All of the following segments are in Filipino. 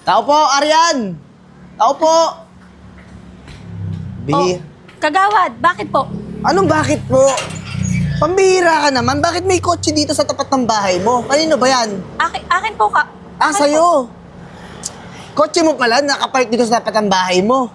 Tao po, Arian! Tao po! Kagawad, bakit po? Anong bakit po? Pambihira ka naman. Bakit may kotse dito sa tapat ng bahay mo? Kanino ba yan? Akin po ka. Ah, Akin po. sa'yo. Kotse mo pala, nakapark dito sa tapat ng bahay mo.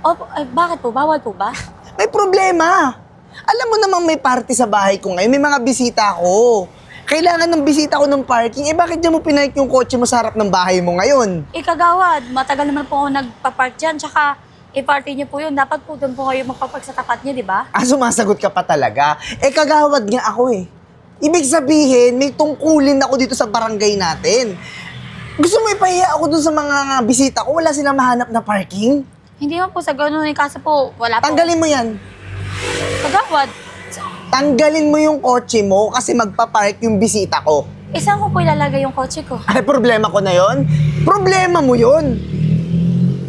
Opo, bakit po? Bawal po ba? May problema. Alam mo namang may party sa bahay ko ngayon. May mga bisita ko. Kailangan ng bisita ko ng parking. Bakit dyan mo pinark yung kotse mo sa harap ng bahay mo ngayon? Kagawad, matagal naman po ako nagpa-park dyan. Tsaka, party niyo po yun. Dapat po doon po kayo magpa-park sa tapat niyo, di ba? Ah, sumasagot ka pa talaga. Kagawad nga ako eh. Ibig sabihin, may tungkulin ako dito sa barangay natin. Gusto mo ipahiya ako dun sa mga bisita ko? Wala silang mahanap na parking? Hindi naman po sa ganun. Kaso po, wala po. Tanggalin mo yan. Kagawad, Tanggalin mo yung kotse mo kasi magpapark yung bisita ko. saan ko po ilalagay yung kotse ko? Ay, problema ko na yon. Problema mo yon.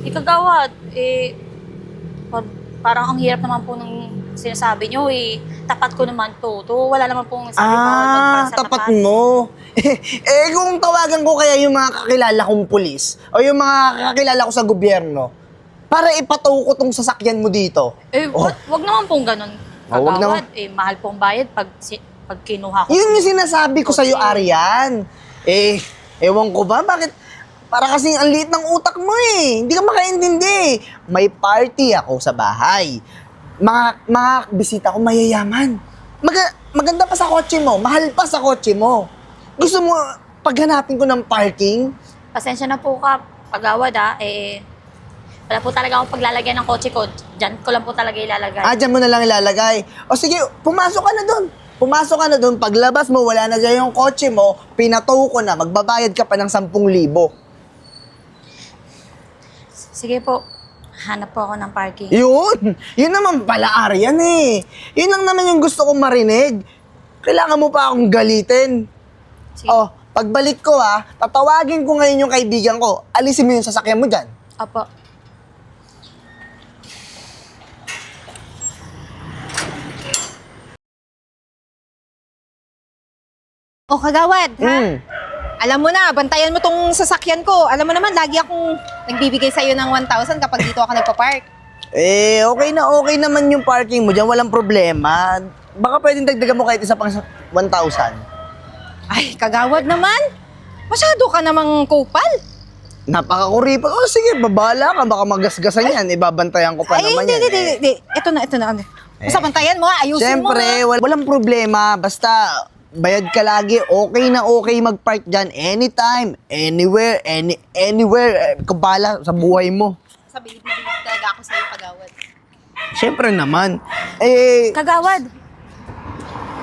Kagawad, parang ang hirap naman po ng sinasabi nyo tapat ko naman to. Wala naman pong sabi bawal magpark sa tapat mo. Kung tawagan ko kaya yung mga kakilala kong pulis o yung mga kakilala ko sa gobyerno para ipatow ko tong sasakyan mo dito. Wag naman pong ganun. Wag Kagawad, mahal pong bayad pag kinuha ko. Yun yung sinasabi ko sa'yo, Arian. Ewan ko ba, bakit? Para kasing ang liit ng utak mo eh. Hindi ka makaintindi. May party ako sa bahay. Mga bisita ko mayayaman. Maganda pa sa kotse mo. Mahal pa sa kotse mo. Gusto mo paghanapin ko ng parking? Pasensya na po ka, Kagawad wala po talaga akong paglalagyan ng kotse ko. Diyan ko lang po talaga ilalagay. Dyan mo na lang ilalagay. O sige, pumasok ka na doon. Pumasok ka na doon. Paglabas mo, wala na dyan yung kotse mo, pinatow ko na, magbabayad ka pa ng 10,000. Sige po, hanap po ako ng parking. Yun! Yun naman pala, Arian eh. Yun lang naman yung gusto kong marinig. Kailangan mo pa akong galitin. Sige. Pagbalik ko tatawagin ko ngayon yung kaibigan ko. Alisin mo yung sasakyan mo dyan. Opo. Kagawad, ha? Alam mo na, bantayan mo tong sasakyan ko. Alam mo naman, lagi akong nagbibigay sa'yo ng 1,000 kapag dito ako nagpa-park. Okay naman yung parking mo dyan. Walang problema. Baka pwedeng dagdagan mo kahit isa pang 1,000. Ay, kagawad naman. Masyado ka namang kupal. Napakakuripot. Sige, babala ka. Baka magasgasan yan. Ibabantayan ko pa naman yan. Hindi. Ito na. Basta bantayan mo, ayusin Siyempre, mo. walang problema. Basta, bayad ka lagi. Okay na okay mag-park dyan. Anytime, anywhere. Kabala sa buhay mo. Sabihin mo talaga ako sa'yo, kagawad. Siyempre naman. Kagawad,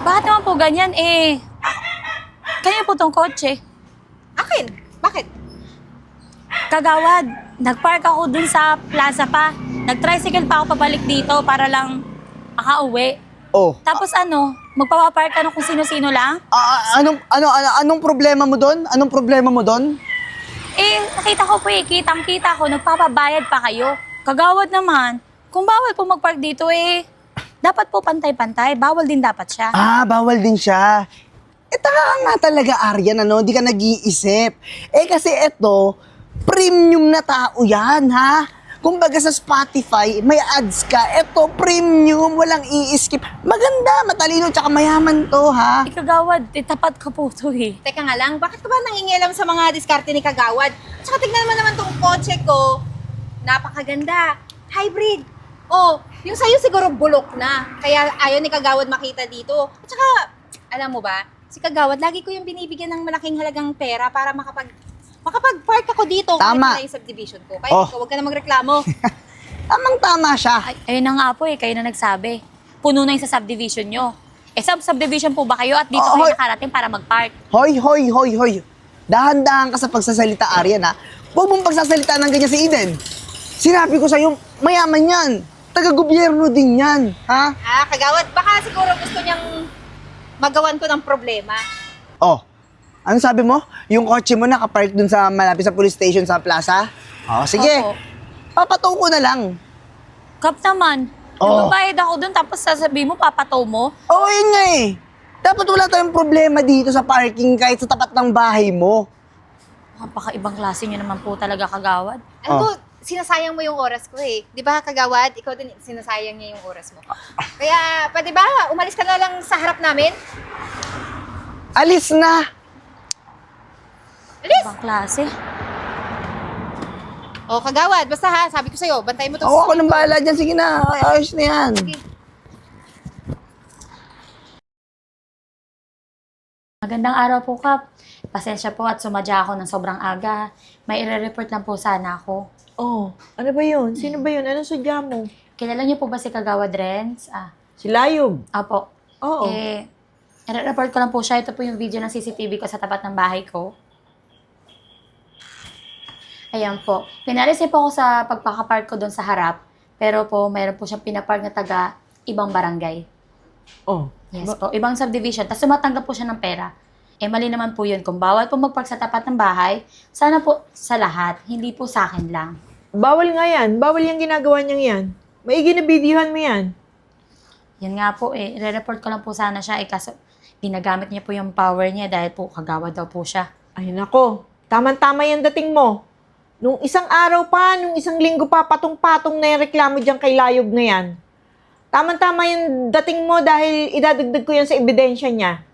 bakit naman po ganyan? Kanina po tong kotse. Akin? Bakit? Kagawad, nagpark ako dun sa plaza pa. Nag-tricycle pa ako pabalik dito para lang makauwi. Tapos magpapapark ka kung sino-sino lang? Anong problema mo doon? Anong problema mo doon? Nakita ko po kitang-kita ko, nagpapabayad pa kayo. Kagawad naman, kung bawal po magpark dito dapat po pantay-pantay. Bawal din dapat siya. Bawal din siya. Taka ka nga talaga, Arian, Di ka nag-iisip. Kasi premium na tao yan, ha? Kumbaga sa Spotify, may ads ka. Premium, walang i-skip. Maganda, matalino, tsaka mayaman to, ha? Kagawad, tapat ka po to Teka nga lang, bakit ka ba nangingialam sa mga diskarte ni kagawad? Tsaka tignan mo naman tong kotse ko. Napakaganda. Hybrid. Yung sa'yo siguro bulok na. Kaya ayaw ni kagawad makita dito. At saka, alam mo ba, si kagawad, lagi ko yung binibigyan ng malaking halagang pera para makapag-park ako dito. Tama. Kahit na yung subdivision ko. Kaya huwag ka na magreklamo. Tamang-tama siya. Ayun na nga po kayo na nagsabi. Puno na yung sa subdivision nyo. Subdivision po ba kayo at dito kayo nakarating para mag-park? Hoy. Dahan-dahan ka sa pagsasalita, Arian, ha? Huwag mong pagsasalita ng ganyan si Eden. Sinabi ko sa'yo, mayaman yan. Taga-gobyerno din yan, ha? Kagawad, baka siguro gusto niyang magawan ko ng problema. Ano sabi mo? Yung kotse mo nakapark dun sa malapit sa police station sa plaza? Sige. Opo. Papataw ko na lang. Kap naman, nagbabayad ako dun tapos sasabihin mo, papataw mo? Yun nga eh. Dapat wala tayong problema dito sa parking kahit sa tapat ng bahay mo. Napaka-ibang klase niyo naman po talaga, kagawad. Ano mo, sinasayang mo yung oras ko eh. Di ba, kagawad? Ikaw din, sinasayang niya yung oras mo. Kaya, pwede ba, umalis ka na lang sa harap namin? Alis na! Alis! Ibang klase. O, kagawad, basta ha, sabi ko sa'yo, bantay mo to. Ako nang bahala dyan. Sige na, ayos na yan. Sige. Magandang araw po, Kap. Pasensya po at sumadya ako ng sobrang aga. May ire-report lang po sana ako. Oh, ano ba yun? Sino ba yun? Anong sadya mo? Kilala niyo po ba si Kagawad Renz? Si Layog. Apo. Oo. I-report ko lang po siya. Ito po yung video ng CCTV ko sa tapat ng bahay ko. Ayan po. Pinalis niya po ako sa pagpakapark ko doon sa harap. Pero po, mayroon po siyang pinapark na taga ibang barangay. Oh. Yes po, ibang subdivision. Tapos sumatanggap po siya ng pera. Mali naman po yun. Kung bawal po magpark sa tapat ng bahay, sana po sa lahat, hindi po sa akin lang. Bawal nga yan. Bawal yung ginagawa niyang yan. Maigi na videohan mo yan. Yan nga po i-report ko lang po sana siya kaso ginagamit niya po yung power niya dahil po kagawad daw po siya. Ay nako, tama-tama yung dating mo. Nung isang araw pa, nung isang linggo pa, patong-patong na yung reklamo dyan kay Layog na yan. Tama-tama yung dating mo dahil idadagdag ko yan sa ebidensya niya.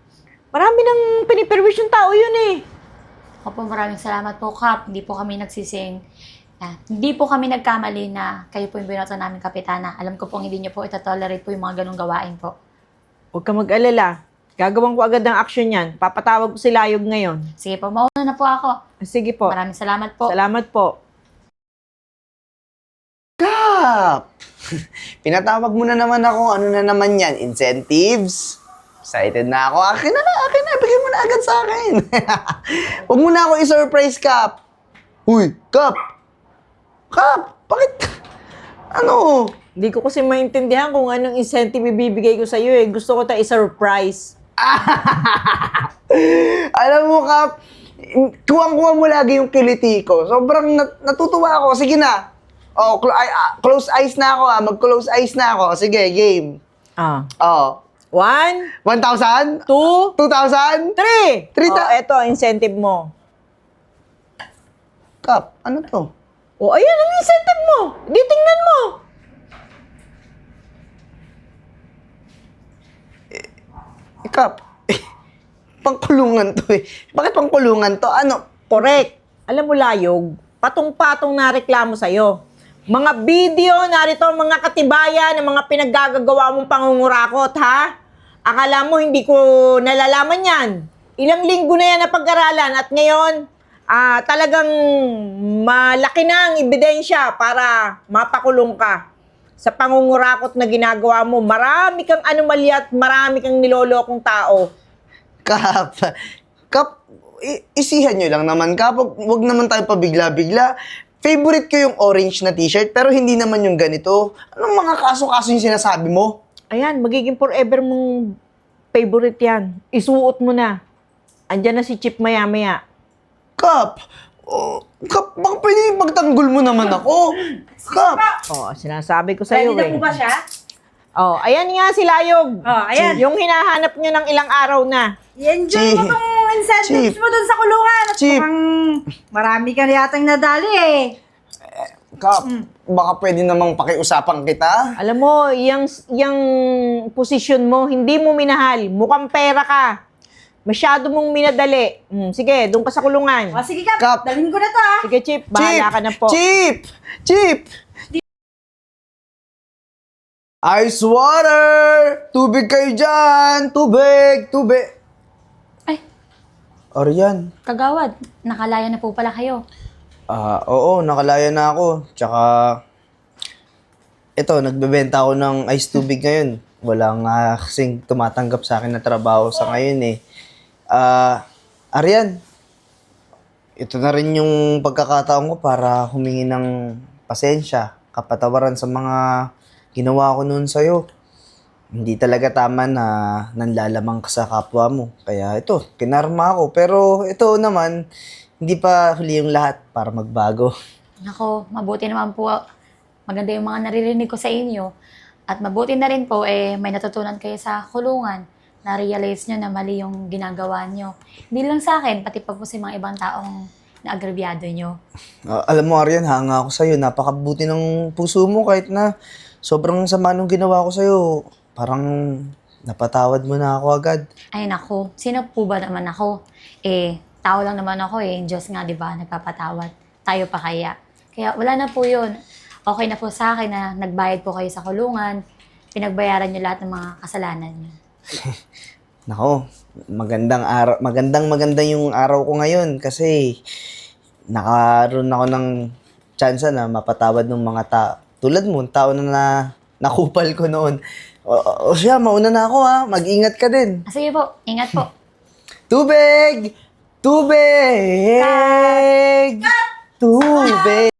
Marami nang piniperwish yung tao yun eh. Opo, maraming salamat po, Kap. Hindi po kami nagsising. Hindi po kami nagkamali na kayo po yung binoto namin kapitana. Alam ko pong hindi niyo po itotolerate po yung mga ganong gawain po. Huwag ka mag-alala. Gagawin ko agad ng action yan. Papatawag ko si Layog ngayon. Sige po, mauna na po ako. Sige po. Maraming salamat po. Salamat po. Kap! Pinatawag mo na naman ako. Ano na naman yan? Incentives? Excited na ako. Akin na. Bigyan mo na agad sa akin. Huwag mo na ako i-surprise, Kap. Uy, Kap! Kap! Bakit? Ano? Hindi ko kasi maintindihan kung anong incentive ibibigay ko sa'yo eh. Gusto ko ta i-surprise. Alam mo, Kap, kuwang-kuwa mo lagi yung kiliti ko. Sobrang natutuwa ako. Sige na. Oh, close eyes na ako. Mag-close eyes na ako. Sige, game. Oh. 1, 1,000? 2, 2,000? 3! 3 Oh, eto, incentive mo. Kap, ano to? Oh, ayan ang incentive mo. Di tingnan mo. Kap, pangkulungan to eh. Bakit pangkulungan to? Ano? Correct. Alam mo, Layog, patong-patong na reklamo sa'yo. Mga video, narito ang mga katibayan ng mga pinaggagawa mong pangungurakot, ha? Akala mo hindi ko nalalaman yan. Ilang linggo na yan na pag-aralan at ngayon, talagang malaki na ang ebidensya para mapakulong ka. Sa pangungurakot na ginagawa mo, marami kang anomalya at marami kang nilolokong tao. Kap, isihan nyo lang naman, Kap. Huwag naman tayo pabigla-bigla. Favorite ko yung orange na t-shirt, pero hindi naman yung ganito. Anong mga kaso-kaso yung sinasabi mo? Ayan, magiging forever mong favorite yan. Isuot mo na. Andyan na si Chip maya-maya. Kap, baka pwede pagtanggol mo naman ako. Kap, Oh, sinasabi ko sa'yo Ready na po ba siya? Oh, ayan nga si Layog. Oh, ayan. Yung hinahanap nyo ng ilang araw na. I-enjoy mo Chip. tong incentives Chip. mo dun sa kulungan. At Chip. mukhang marami ka yatang nadali eh. Kap, baka pwede namang pakiusapan kita. Alam mo, yung posisyon mo, hindi mo minahal. Mukhang pera ka. Masyado mong minadali. Sige, doon ka sa kulungan. O sige Kap, Kap. dalhin ko na to ha. Sige, Chip, bahala ka na po. Chip! Ice water! Tubig kayo dyan! Tubig! Ay, Arian. kagawad, nakalaya na po pala kayo. Oo, nakalaya na ako. Tsaka, ito, nagbebenta ako ng ice tubig ngayon. Walang kasing tumatanggap sa akin na trabaho sa ngayon eh. Arian, ito na rin yung pagkakataon ko para humingi ng pasensya, kapatawaran sa mga ginawa ko noon sa'yo. Hindi talaga tama na nanlalamang ka sa kapwa mo. Kaya ito, kinarma ako. Pero ito naman, hindi pa huli yung lahat para magbago. Nako, mabuti naman po. Maganda yung mga naririnig ko sa inyo. At mabuti na rin po, may natutunan kayo sa kulungan. Na-realize nyo na mali yung ginagawa nyo. Hindi lang sa akin, pati pa po sa mga ibang taong naagrabyado nyo. Alam mo, Arian, hanga ako sa'yo. Napakabuti ng puso mo kahit na sobrang sama nung ginawa ko sa'yo. Parang napatawad mo na ako agad. Ay nako, sino po ba naman ako? Tao lang naman ako Diyos nga, di ba, nagpapatawad. Tayo pa kaya. Kaya wala na po yun. Okay na po sa akin na nagbayad po kayo sa kulungan. Pinagbayaran niyo lahat ng mga kasalanan niyo. Nako, maganda yung araw ko ngayon kasi nakaroon ako ng tsansa na mapatawad ng mga tulad mo, tao na nakupal ko noon. O siya, mauna na ako ha. Mag-ingat ka din. Sige po, ingat po. Tubig! Tubig! Tubig!